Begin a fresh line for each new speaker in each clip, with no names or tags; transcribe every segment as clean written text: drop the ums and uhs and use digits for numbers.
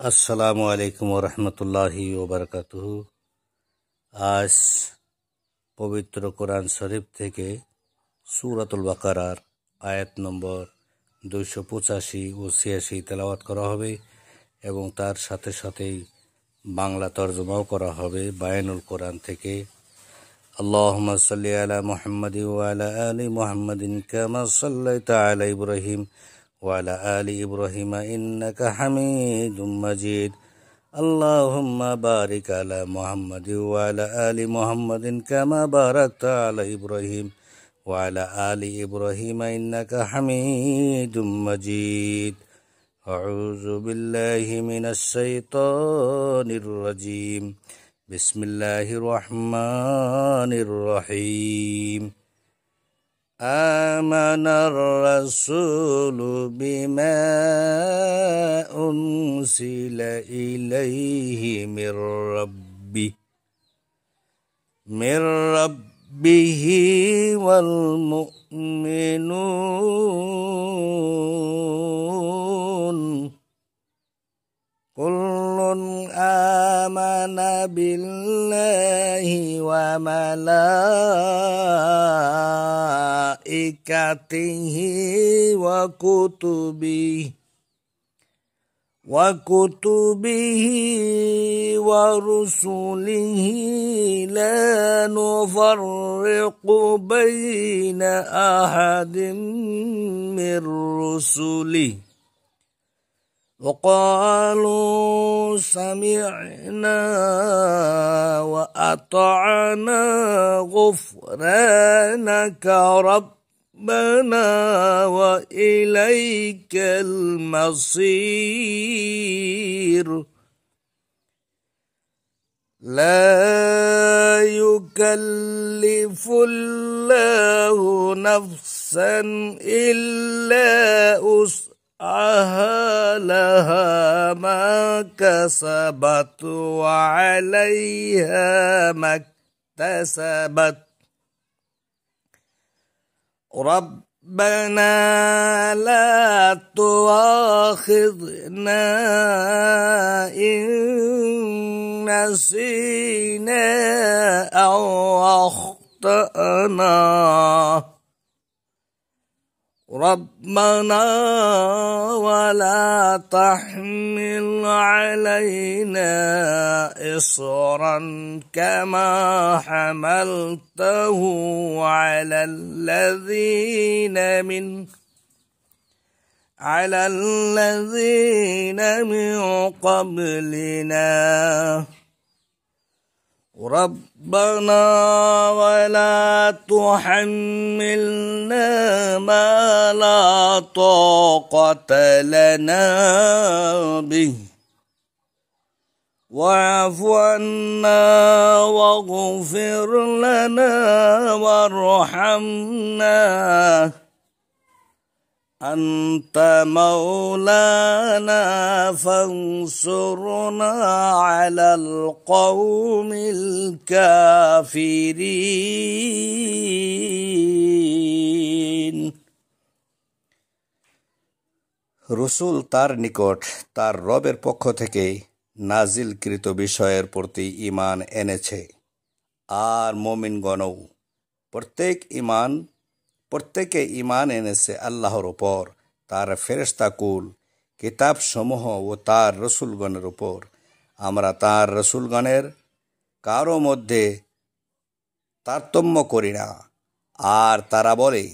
আসসালামু আলাইকুম রহমতুল্লাহি ওবরকাতুহু। আজ পবিত্র কোরআন শরীফ থেকে সূরাতুল বাকারার আয়াত নম্বর 285 ও 86 তেলাওয়াত করা হবে এবং তার সাথে সাথেই বাংলা তরজমাও করা হবে বায়ানুল কোরআন থেকে। আল্লাহুম্মা সাল্লি আলা মুহাম্মাদিন ওয়া আলা আলি মুহাম্মাদিন কামা সাল্লাইতা আলা ইব্রাহিম وعلى آل إبراهيم إنك حميد مجيد اللهم بارك على محمد وعلى آل محمد كما باركت على إبراهيم وعلى آل إبراهيم إنك حميد مجيد أعوذ بالله من الشيطان الرجيم بسم الله الرحمن الرحيم آمن الرسول بما أنزل إليه من ربه والمؤمنون كل آمن بالله وملائكته وكتبه ورسله لا نفرق بين أحد من رسله وقالوا سمعنا وأطعنا غفرانك ربنا وإليك المصير لا يكلف الله نفسا إلا لها ما كسبت وعليها ما اكتسبت ربنا لا تؤاخذنا إن نسينا أو أخطأنا ربنا ولا تحمل علينا إصرا كما حملته على الذين من قبلنا ربنا ولا تحملنا ما لا طاقة لنا به واعف عنا واغفر لنا وارحمنا أنت مولانا فانصرنا على القوم الكافرين রসূল তার নিকট তার রবের পক্ষ থেকে নাজিলকৃত বিষয়ের প্রতি ঈমান এনেছে, আর মুমিনগণও প্রত্যেকে ঈমান এনেছে আল্লাহর উপর, তার ফেরেশতাকুল, কিতাবসমূহ ও তার রসূলগণের উপর। আমরা তার রসূলগণের কারো মধ্যে তারতম্য করি না। আর তারা বলে,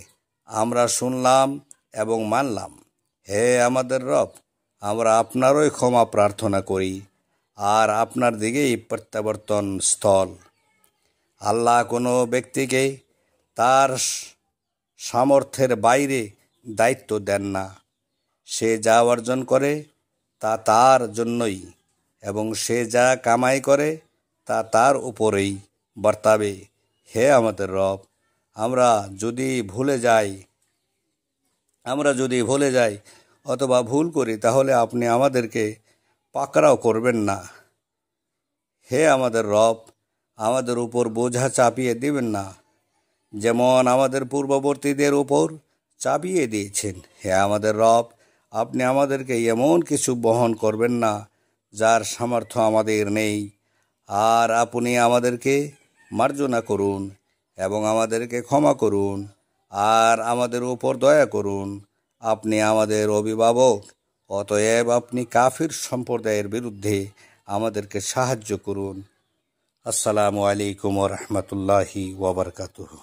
আমরা শুনলাম এবং মানলাম। হে আমাদের রব, আমরা আপনারই ক্ষমা প্রার্থনা করি, আর আপনার দিকেই প্রত্যাবর্তন স্থল। আল্লাহ কোনো ব্যক্তিকে তার সামর্থ্যের বাইরে দায়িত্ব দেন না। সে যা অর্জন করে তা তার জন্যই, এবং সে যা কামাই করে তা তার উপরেই বর্তাবে। হে আমাদের রব, আমরা যদি ভুলে যাই অথবা ভুল করি, তাহলে আপনি আমাদেরকে পাকড়াও করবেন না। হে আমাদের রব, আমাদের উপর বোঝা চাপিয়ে দিবেন না, যেমন আমাদের পূর্ববর্তীদের উপর চাপিয়ে দিয়েছেন। হে আমাদের রব, আপনি আমাদেরকে এমন কিছু বহন করবেন না যার সামর্থ্য আমাদের নেই। আর আপনি আমাদেরকে মার্জনা করুন এবং আমাদেরকে ক্ষমা করুন আর আমাদের উপর দয়া করুন। আপনি আমাদের অভিভাবক, অতএব আপনি কাফির সম্প্রদায়ের বিরুদ্ধে আমাদেরকে সাহায্য করুন। আসসালামু আলাইকুম ওয়া রাহমাতুল্লাহি ওয়া বারাকাতুহু।